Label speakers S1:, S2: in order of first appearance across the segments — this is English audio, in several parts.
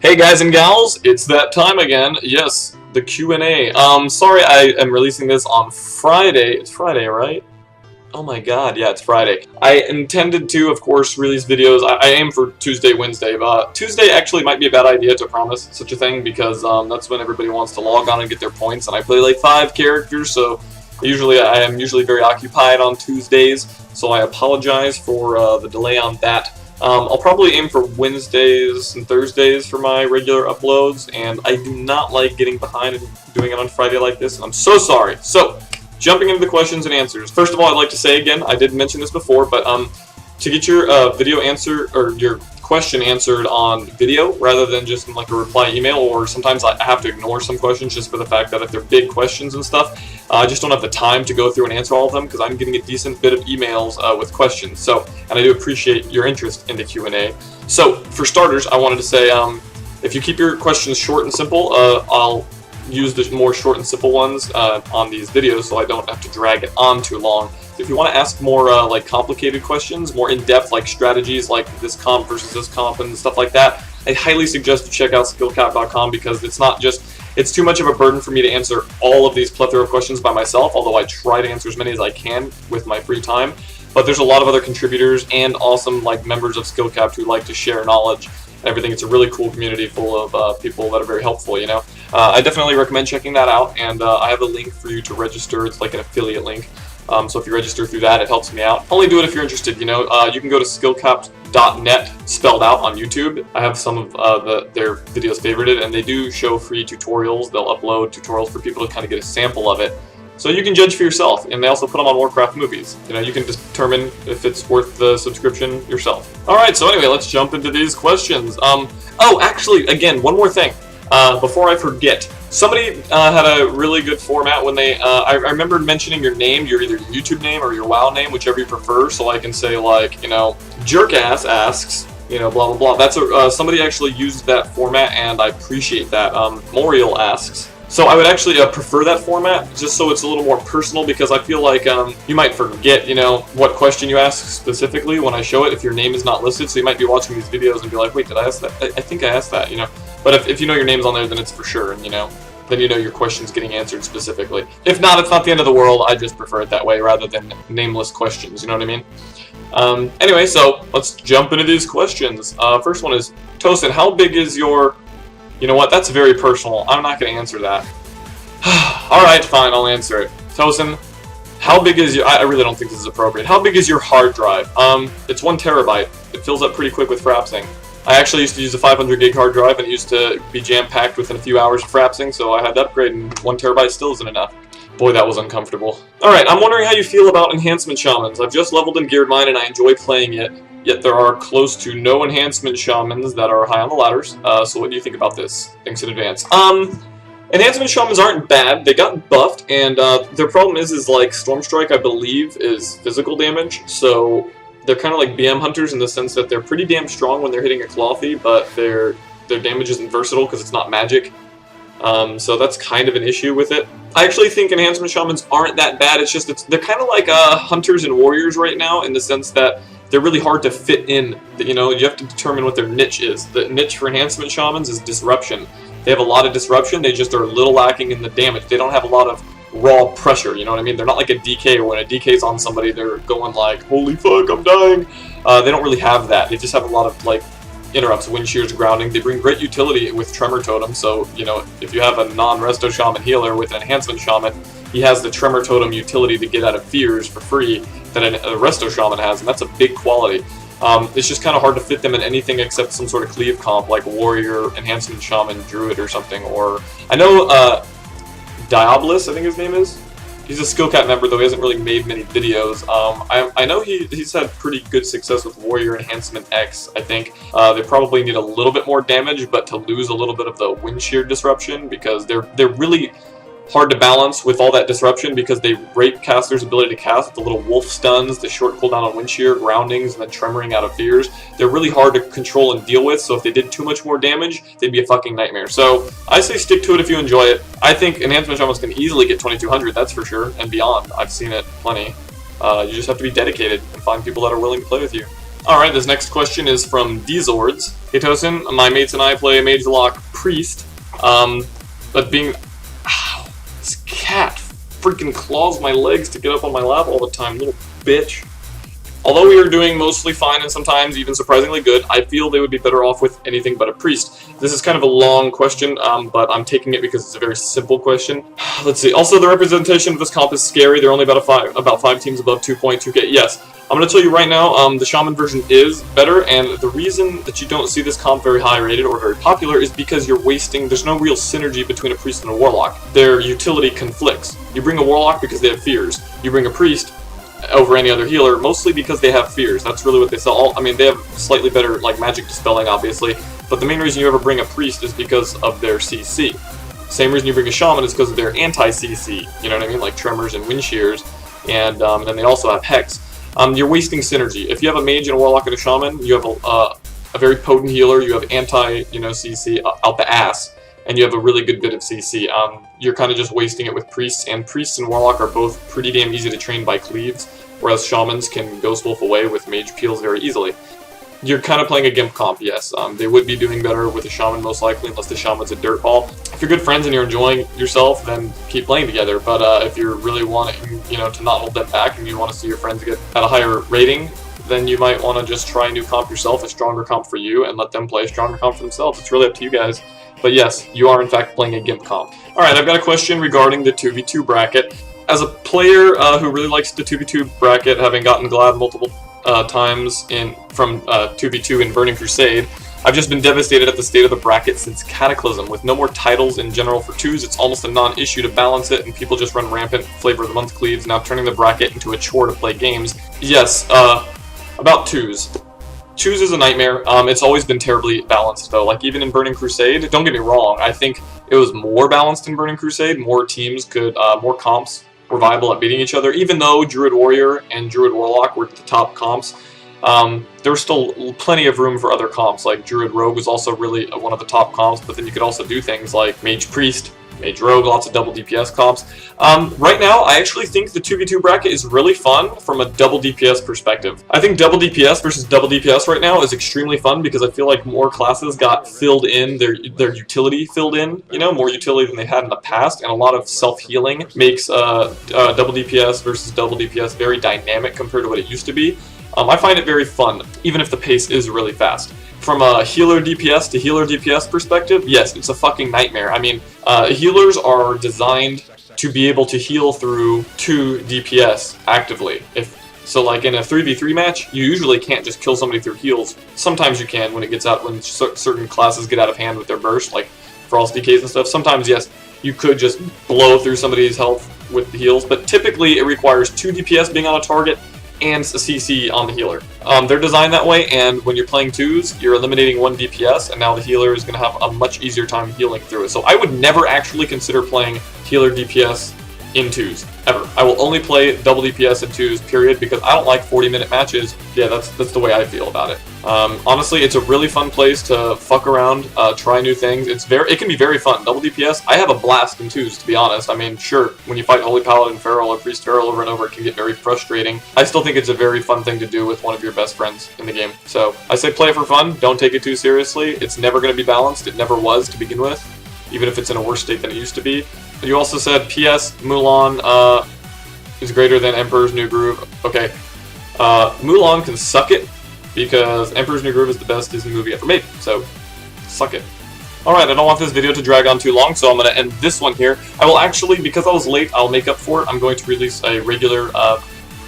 S1: Hey guys and gals, it's that time again. Yes, the Q&A. Sorry I am releasing this on Friday. It's Friday, right? Oh my god, yeah, it's Friday. I intended to, of course, release videos. I aim for Tuesday, Wednesday, but Tuesday actually might be a bad idea to promise such a thing because that's when everybody wants to log on and get their points, and I play like 5 characters, so I am usually very occupied on Tuesdays, so I apologize for the delay on that. I'll probably aim for Wednesdays and Thursdays for my regular uploads, and I do not like getting behind and doing it on Friday like this. I'm so sorry. So, jumping into the questions and answers. First of all, I'd like to say again, I did mention this before, but to get your video answer or your question answered on video rather than just in like a reply email, or sometimes I have to ignore some questions just for the fact that if they're big questions and stuff, I just don't have the time to go through and answer all of them because I'm getting a decent bit of emails with questions. So, and I do appreciate your interest in the Q&A. So, for starters, I wanted to say, if you keep your questions short and simple, I'll use the more short and simple ones on these videos so I don't have to drag it on too long. If you want to ask more like complicated questions, more in-depth like strategies like this comp versus this comp and stuff like that, I highly suggest you check out skillcap.com because it's too much of a burden for me to answer all of these plethora of questions by myself, although I try to answer as many as I can with my free time. But there's a lot of other contributors and awesome like members of Skillcap who like to share knowledge and everything. It's a really cool community full of people that are very helpful, you know. I definitely recommend checking that out, and I have a link for you to register. It's like an affiliate link. So if you register through that, it helps me out. Only do it if you're interested, you know. You can go to skillcap.net, spelled out, on YouTube. I have some of their videos favorited, and they do show free tutorials. They'll upload tutorials for people to kind of get a sample of it. So you can judge for yourself, and they also put them on Warcraft movies. You know, you can determine if it's worth the subscription yourself. Alright, so anyway, let's jump into these questions. Oh, actually, again, one more thing. Before I forget, somebody had a really good format when they, I remember mentioning your name, your either YouTube name or your WoW name, whichever you prefer, so I can say like, you know, Jerkass asks, you know, blah blah blah. That's somebody actually used that format, and I appreciate that. Moriel asks. So I would actually prefer that format, just so it's a little more personal, because I feel like you might forget, you know, what question you ask specifically when I show it if your name is not listed, so you might be watching these videos and be like, wait, did I ask that? I think I asked that, you know. But if you know your name's on there, then it's for sure, and you know, then you know your question's getting answered specifically. If not, it's not the end of the world. I just prefer it that way rather than nameless questions, you know what I mean? Anyway, so let's jump into these questions. First one is, Tosan, how big is your... You know what, that's very personal. I'm not going to answer that. Alright, fine, I'll answer it. Tosan, how big is your... I really don't think this is appropriate. How big is your hard drive? It's 1 terabyte. It fills up pretty quick with frapsing. I actually used to use a 500 gig hard drive, and it used to be jam-packed within a few hours of frapsing, so I had to upgrade, and 1 terabyte still isn't enough. Boy, that was uncomfortable. Alright, I'm wondering how you feel about enhancement shamans. I've just leveled and geared mine, and I enjoy playing it. Yet there are close to no enhancement shamans that are high on the ladders. So what do you think about this? Thanks in advance. Enhancement shamans aren't bad. They got buffed, and their problem is like Stormstrike, I believe, is physical damage. So they're kind of like BM hunters in the sense that they're pretty damn strong when they're hitting a Clothy, but their damage isn't versatile because it's not magic. So that's kind of an issue with it. I actually think enhancement shamans aren't that bad. It's just they're kind of like hunters and warriors right now in the sense that they're really hard to fit in. You know, you have to determine what their niche is. The niche for enhancement shamans is disruption. They have a lot of disruption, they just are a little lacking in the damage. They don't have a lot of raw pressure, you know what I mean? They're not like a DK, where when a DK's on somebody, they're going like, holy fuck, I'm dying. They don't really have that. They just have a lot of like interrupts, wind shears, grounding. They bring great utility with Tremor Totem, so, you know, if you have a non-Resto Shaman healer with an enhancement shaman, he has the Tremor Totem utility to get out of fears for free that a Resto Shaman has, and that's a big quality. It's just kind of hard to fit them in anything except some sort of cleave comp, like Warrior, Enhancement Shaman, Druid or something, or... I know, Diabolus, I think his name is? He's a Skillcat member, though he hasn't really made many videos. I know he's had pretty good success with Warrior Enhancement X, I think. They probably need a little bit more damage, but to lose a little bit of the wind shear disruption, because they're really hard to balance with all that disruption, because they break casters' ability to cast with the little wolf stuns, the short cooldown on wind shear, groundings, and then tremoring out of fears. They're really hard to control and deal with, so if they did too much more damage, they'd be a fucking nightmare. So I say stick to it if you enjoy it. I think enhancement shamans can easily get 2200, that's for sure, and beyond. I've seen it plenty. You just have to be dedicated and find people that are willing to play with you. Alright, this next question is from Dzords. Hey Tosan, my mates and I play Mage Lock Priest, but being... Ow, this cat freaking claws my legs to get up on my lap all the time, little bitch. Although we are doing mostly fine and sometimes even surprisingly good, I feel they would be better off with anything but a priest. This is kind of a long question, but I'm taking it because it's a very simple question. Let's see. Also, the representation of this comp is scary. They're only about 5 teams above 2.2k. Yes, I'm going to tell you right now, the Shaman version is better, and the reason that you don't see this comp very high rated or very popular is because you're wasting, there's no real synergy between a priest and a warlock. Their utility conflicts. You bring a warlock because they have fears. You bring a priest over any other healer, mostly because they have fears. That's really what they sell. I mean, they have slightly better, like, magic dispelling, obviously, but the main reason you ever bring a priest is because of their CC. Same reason you bring a shaman is because of their anti-CC, you know what I mean, like tremors and wind shears, and then they also have hex. You're wasting synergy. If you have a mage and a warlock and a shaman, you have a very potent healer, you have CC out the ass, and you have a really good bit of CC. You're kind of just wasting it with priests, and priests and warlock are both pretty damn easy to train by cleaves, whereas shamans can ghost wolf away with mage peels very easily. You're kind of playing a gimp comp, yes. They would be doing better with a shaman most likely, unless the shaman's a dirtball. If you're good friends and you're enjoying yourself, then keep playing together. But if you're really wanting, to not hold them back and you want to see your friends get at a higher rating, then you might want to just try a new comp yourself, a stronger comp for you, and let them play a stronger comp for themselves. It's really up to you guys. But yes, you are in fact playing a gimp comp. Alright, I've got a question regarding the 2v2 bracket. As a player who really likes the 2v2 bracket, having gotten glad multiple times from 2v2 in Burning Crusade, I've just been devastated at the state of the bracket since Cataclysm. With no more titles in general for 2s, it's almost a non-issue to balance it, and people just run rampant Flavor of the Month cleaves, now turning the bracket into a chore to play games. Yes, about 2s. 2s is a nightmare. It's always been terribly balanced, though. Like, even in Burning Crusade, don't get me wrong, I think it was more balanced in Burning Crusade. More teams could, more comps were viable at beating each other. Even though Druid Warrior and Druid Warlock were the top comps, there was still plenty of room for other comps. Like, Druid Rogue was also really one of the top comps, but then you could also do things like Mage Priest, Mage Rogue, lots of double DPS comps. Right now, I actually think the 2v2 bracket is really fun from a double DPS perspective. I think double DPS versus double DPS right now is extremely fun because I feel like more classes got filled in, their utility filled in, more utility than they had in the past, and a lot of self-healing makes double DPS versus double DPS very dynamic compared to what it used to be. I find it very fun, even if the pace is really fast. From a healer DPS to healer DPS perspective, yes, it's a fucking nightmare. I mean, healers are designed to be able to heal through 2 DPS actively. So like in a 3v3 match, you usually can't just kill somebody through heals. Sometimes you can when certain classes get out of hand with their burst, like Frost DKs and stuff. Sometimes, yes, you could just blow through somebody's health with the heals, but typically it requires 2 DPS being on a target and a CC on the healer. They're designed that way, and when you're playing 2s, you're eliminating 1 DPS, and now the healer is going to have a much easier time healing through it. So I would never actually consider playing healer DPS in 2s, ever. I will only play double DPS in 2s, period, because I don't like 40-minute matches. Yeah, that's the way I feel about it. Honestly, it's a really fun place to fuck around, try new things. It can be very fun. Double DPS, I have a blast in 2s, to be honest. I mean, sure, when you fight Holy Paladin Feral or Priest Feral over and over, it can get very frustrating. I still think it's a very fun thing to do with one of your best friends in the game. So, I say play it for fun, don't take it too seriously. It's never going to be balanced, it never was to begin with, even if it's in a worse state than it used to be. You also said, P.S. Mulan is greater than Emperor's New Groove. Okay, Mulan can suck it, because Emperor's New Groove is the best Disney movie ever made, so suck it. Alright, I don't want this video to drag on too long, so I'm going to end this one here. I will actually, because I was late, I'll make up for it. I'm going to release a regular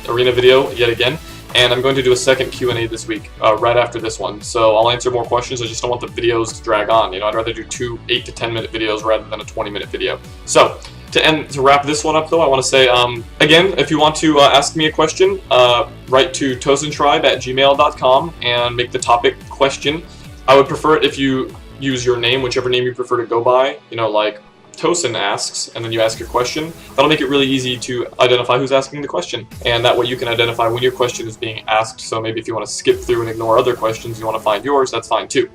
S1: arena video yet again, and I'm going to do a second Q&A this week, right after this one. So I'll answer more questions, I just don't want the videos to drag on. I'd rather do 2 8 to 10 minute videos rather than a 20-minute video. So, to wrap this one up though, I want to say, again, if you want to ask me a question, write to tosantribe@gmail.com and make the topic question. I would prefer it if you use your name, whichever name you prefer to go by, like Tosan asks, and then you ask your question. That'll make it really easy to identify who's asking the question, and that way you can identify when your question is being asked. So maybe if you want to skip through and ignore other questions, you want to find yours, that's fine too.